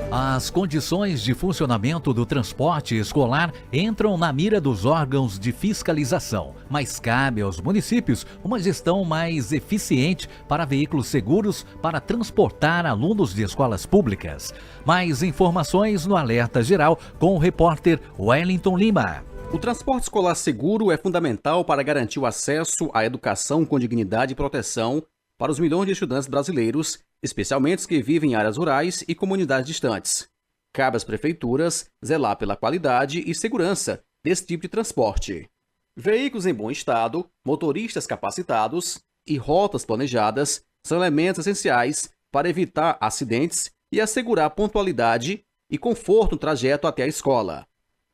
As condições de funcionamento do transporte escolar entram na mira dos órgãos de fiscalização, mas cabe aos municípios uma gestão mais eficiente para veículos seguros para transportar alunos de escolas públicas. Mais informações no Alerta Geral com o repórter Wellington Lima. O transporte escolar seguro é fundamental para garantir o acesso à educação com dignidade e proteção para os milhões de estudantes brasileiros, especialmente os que vivem em áreas rurais e comunidades distantes. Cabe às prefeituras zelar pela qualidade e segurança desse tipo de transporte. Veículos em bom estado, motoristas capacitados e rotas planejadas são elementos essenciais para evitar acidentes e assegurar pontualidade e conforto no trajeto até a escola.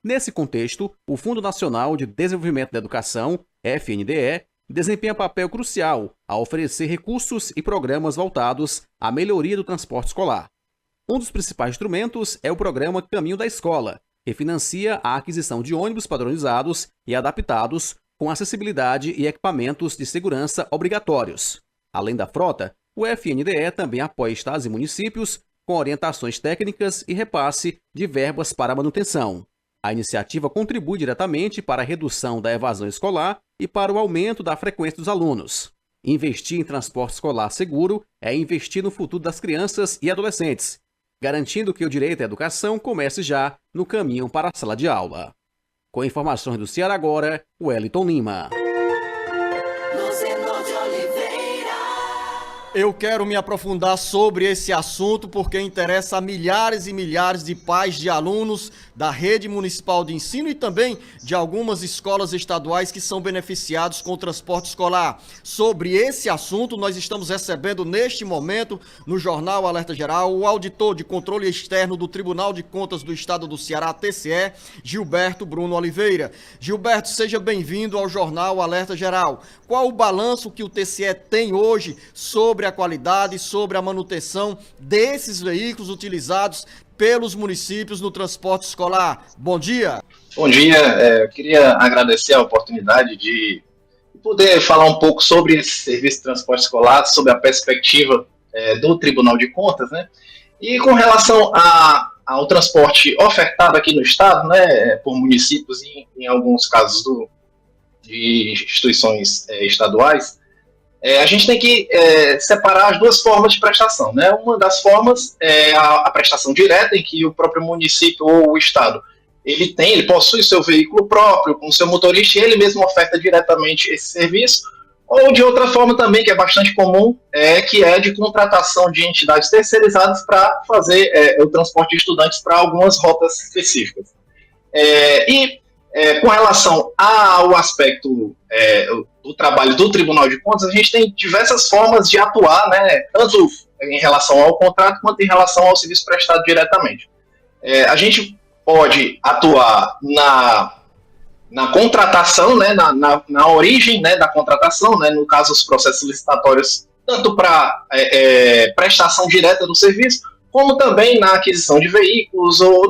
Nesse contexto, o Fundo Nacional de Desenvolvimento da Educação, FNDE, desempenha papel crucial ao oferecer recursos e programas voltados à melhoria do transporte escolar. Um dos principais instrumentos é o programa Caminho da Escola, que financia a aquisição de ônibus padronizados e adaptados com acessibilidade e equipamentos de segurança obrigatórios. Além da frota, o FNDE também apoia estados e municípios com orientações técnicas e repasse de verbas para manutenção. A iniciativa contribui diretamente para a redução da evasão escolar e para o aumento da frequência dos alunos. Investir em transporte escolar seguro é investir no futuro das crianças e adolescentes, garantindo que o direito à educação comece já no caminho para a sala de aula. Com informações do Ceará Agora, Wellington Lima. Eu quero me aprofundar sobre esse assunto porque interessa a milhares e milhares de pais de alunos da rede municipal de ensino e também de algumas escolas estaduais que são beneficiados com o transporte escolar. Sobre esse assunto, nós estamos recebendo neste momento, no Jornal Alerta Geral, o auditor de controle externo do Tribunal de Contas do Estado do Ceará, TCE, Gilberto Bruno Oliveira. Gilberto, seja bem-vindo ao Jornal Alerta Geral. Qual o balanço que o TCE tem hoje sobre a qualidade, sobre a manutenção desses veículos utilizados pelos municípios no transporte escolar? Bom dia. Bom dia, eu queria agradecer a oportunidade de poder falar um pouco sobre esse serviço de transporte escolar, sobre a perspectiva do Tribunal de Contas, né? E com relação ao transporte ofertado aqui no estado, né, por municípios e em alguns casos de instituições estaduais, a gente tem que separar as duas formas de prestação, né? Uma das formas é a prestação direta, em que o próprio município ou o estado ele possui seu veículo próprio, com seu motorista, e ele mesmo oferta diretamente esse serviço. Ou de outra forma também, que é bastante comum, que é de contratação de entidades terceirizadas para fazer o transporte de estudantes para algumas rotas específicas. Com relação ao aspecto do trabalho do Tribunal de Contas, a gente tem diversas formas de atuar, né, tanto em relação ao contrato quanto em relação ao serviço prestado diretamente. A gente pode atuar na contratação, né, na origem, né, da contratação, né, no caso os processos licitatórios, tanto para prestação direta do serviço, como também na aquisição de veículos ou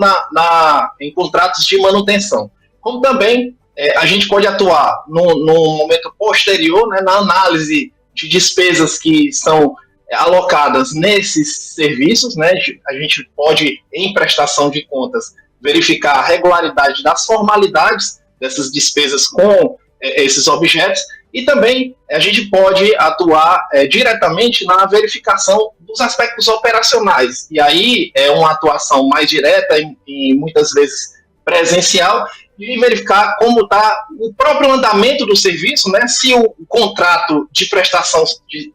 em contratos de manutenção. Como também a gente pode atuar no momento posterior, né, na análise de despesas que são alocadas nesses serviços, né? A gente pode, em prestação de contas, verificar a regularidade das formalidades dessas despesas com esses objetos, e também a gente pode atuar diretamente na verificação dos aspectos operacionais, e aí é uma atuação mais direta e muitas vezes presencial, de verificar como está o próprio andamento do serviço, né? Se o contrato de prestação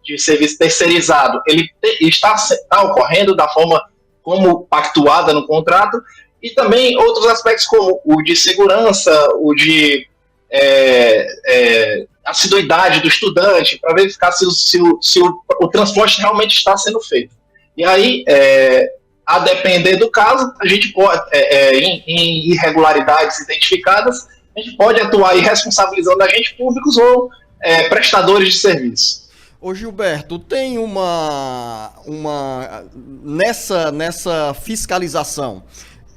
de serviço terceirizado ele está ocorrendo da forma como pactuada no contrato, e também outros aspectos como o de segurança, o de assiduidade do estudante, para verificar se o transporte realmente está sendo feito. E aí, a depender do caso, a gente pode, em irregularidades identificadas, a gente pode atuar aí responsabilizando agentes públicos ou prestadores de serviço. Ô Gilberto, tem nessa fiscalização,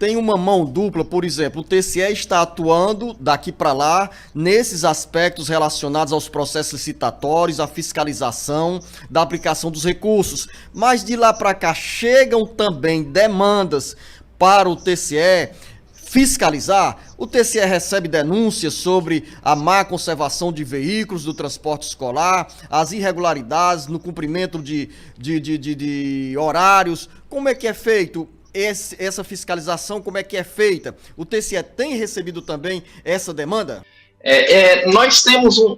tem uma mão dupla, por exemplo, o TCE está atuando daqui para lá nesses aspectos relacionados aos processos licitatórios, à fiscalização da aplicação dos recursos, mas de lá para cá chegam também demandas para o TCE fiscalizar. O TCE recebe denúncias sobre a má conservação de veículos do transporte escolar, as irregularidades no cumprimento de horários. Como é que é feito essa fiscalização? Como é que é feita? O TCE tem recebido também essa demanda? Nós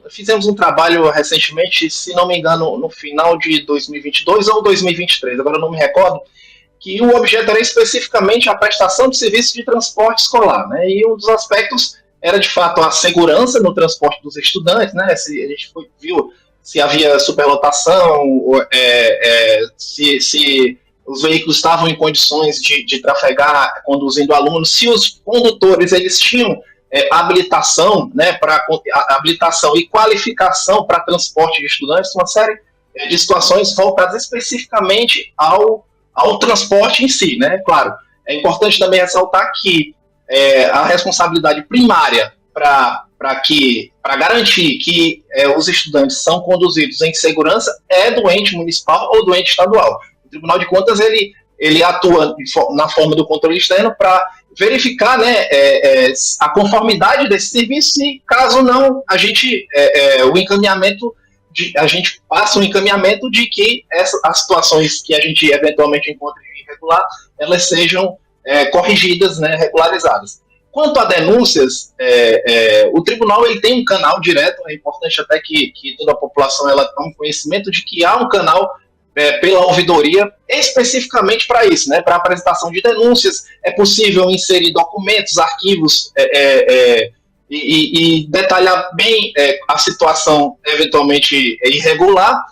fizemos um trabalho recentemente, se não me engano, no final de 2022 ou 2023, agora eu não me recordo, que o objeto era especificamente a prestação de serviço de transporte escolar, né? E um dos aspectos era, de fato, a segurança no transporte dos estudantes, né? A gente viu se havia superlotação, se os veículos estavam em condições de trafegar conduzindo alunos, se os condutores eles tinham habilitação, né, habilitação e qualificação para transporte de estudantes, uma série de situações voltadas especificamente ao transporte em si, né? Claro, é importante também ressaltar que a responsabilidade primária para garantir que os estudantes são conduzidos em segurança é do ente municipal ou do ente estadual. O Tribunal de Contas ele atua na forma do controle externo para verificar, né, a conformidade desse serviço e, caso não, a gente passa um encaminhamento de que as situações que a gente eventualmente encontra irregular, elas sejam corrigidas, né, regularizadas. Quanto a denúncias, o tribunal ele tem um canal direto, é importante até que toda a população ela tome conhecimento de que há um canal pela ouvidoria especificamente para isso, né, para apresentação de denúncias. É possível inserir documentos, arquivos, e detalhar bem a situação eventualmente irregular.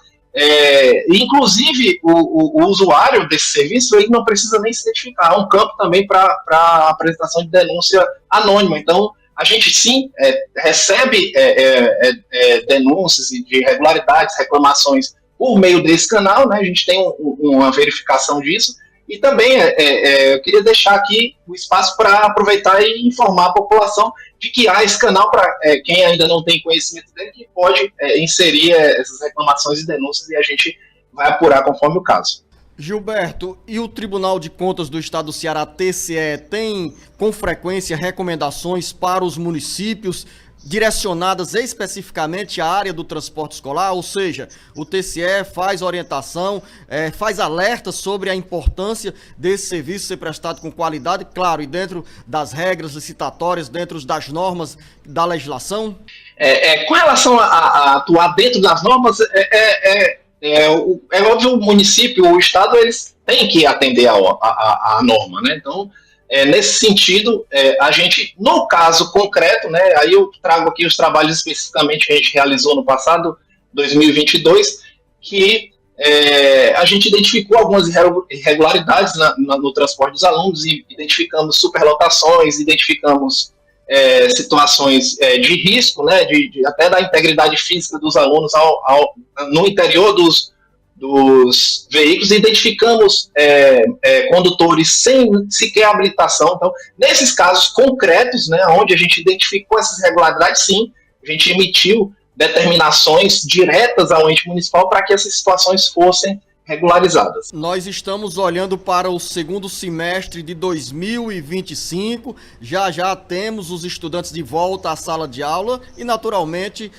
Inclusive, o usuário desse serviço ele não precisa nem se identificar. Há um campo também para apresentação de denúncia anônima. Então, a gente sim recebe denúncias de irregularidades, reclamações por meio desse canal, né? A gente tem uma verificação disso. E também eu queria deixar aqui o espaço para aproveitar e informar a população de que há esse canal para quem ainda não tem conhecimento dele, que pode inserir essas reclamações e denúncias e a gente vai apurar conforme o caso. Gilberto, e o Tribunal de Contas do Estado do Ceará, TCE, tem com frequência recomendações para os municípios direcionadas especificamente à área do transporte escolar? Ou seja, o TCE faz orientação, faz alerta sobre a importância desse serviço ser prestado com qualidade, claro, e dentro das regras licitatórias, dentro das normas da legislação? Com relação a atuar dentro das normas, é óbvio, o município, o estado, eles têm que atender a norma, né? Então, nesse sentido, a gente, no caso concreto, né, aí eu trago aqui os trabalhos especificamente que a gente realizou no passado, 2022, que a gente identificou algumas irregularidades no transporte dos alunos, e identificamos superlotações, identificamos situações de risco, né, até da integridade física dos alunos no interior dos veículos, identificamos condutores sem sequer habilitação. Então, nesses casos concretos, né, onde a gente identificou essas irregularidades, sim, a gente emitiu determinações diretas ao ente municipal para que essas situações fossem regularizadas. Nós estamos olhando para o segundo semestre de 2025, já temos os estudantes de volta à sala de aula e, naturalmente,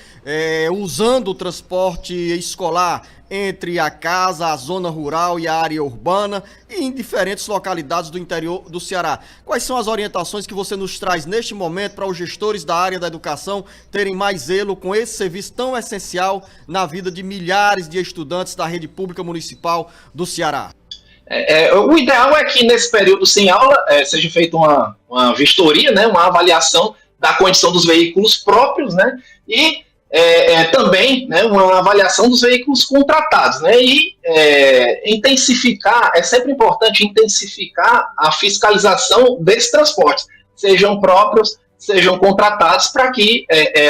usando o transporte escolar entre a casa, a zona rural e a área urbana, e em diferentes localidades do interior do Ceará. Quais são as orientações que você nos traz neste momento para os gestores da área da educação terem mais zelo com esse serviço tão essencial na vida de milhares de estudantes da rede pública municipal do Ceará? O ideal é que nesse período sem aula seja feita uma vistoria, né, uma avaliação da condição dos veículos próprios, né, e também, né, uma avaliação dos veículos contratados, né, e intensificar, é sempre importante intensificar a fiscalização desses transportes, sejam próprios, sejam contratados para que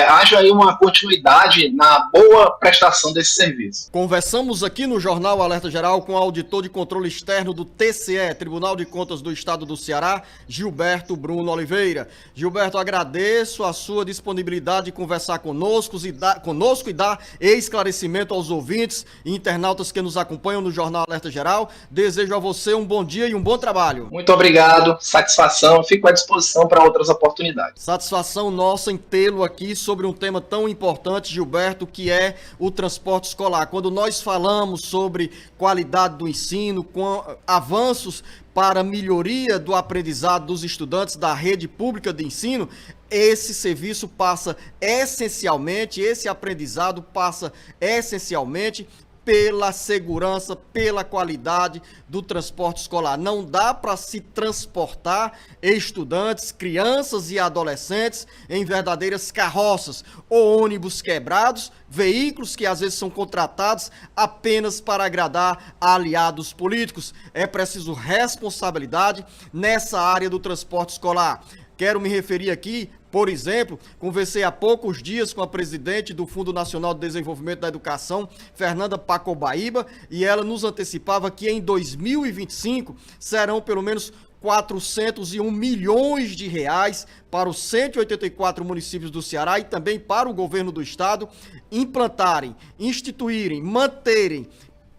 haja aí uma continuidade na boa prestação desse serviço. Conversamos aqui no Jornal Alerta Geral com o auditor de controle externo do TCE, Tribunal de Contas do Estado do Ceará, Gilberto Bruno Oliveira. Gilberto, agradeço a sua disponibilidade de conversar conosco e dar esclarecimento aos ouvintes e internautas que nos acompanham no Jornal Alerta Geral. Desejo a você um bom dia e um bom trabalho. Muito obrigado, satisfação, fico à disposição para outras oportunidades. Satisfação nossa em tê-lo aqui sobre um tema tão importante, Gilberto, que é o transporte escolar. Quando nós falamos sobre qualidade do ensino, com avanços para a melhoria do aprendizado dos estudantes da rede pública de ensino, esse serviço passa essencialmente, esse aprendizado passa essencialmente pela segurança, pela qualidade do transporte escolar. Não dá para se transportar estudantes, crianças e adolescentes em verdadeiras carroças ou ônibus quebrados, veículos que às vezes são contratados apenas para agradar a aliados políticos. É preciso responsabilidade nessa área do transporte escolar. Quero me referir aqui, por exemplo, conversei há poucos dias com a presidente do Fundo Nacional de Desenvolvimento da Educação, Fernanda Pacobaíba, e ela nos antecipava que em 2025 serão pelo menos 401 milhões de reais para os 184 municípios do Ceará e também para o governo do estado implantarem, instituírem, manterem,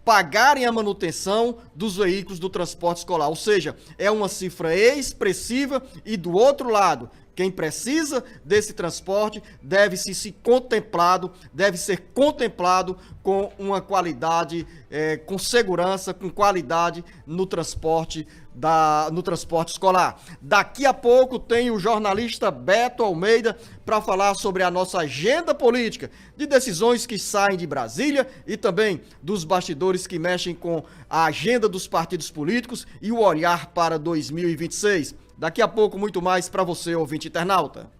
pagarem a manutenção dos veículos do transporte escolar. Ou seja, é uma cifra expressiva e, do outro lado, quem precisa desse transporte deve ser contemplado com uma qualidade, com segurança, com qualidade no transporte escolar. Daqui a pouco tem o jornalista Beto Almeida para falar sobre a nossa agenda política, de decisões que saem de Brasília e também dos bastidores que mexem com a agenda dos partidos políticos e o olhar para 2026. Daqui a pouco, muito mais para você, ouvinte internauta.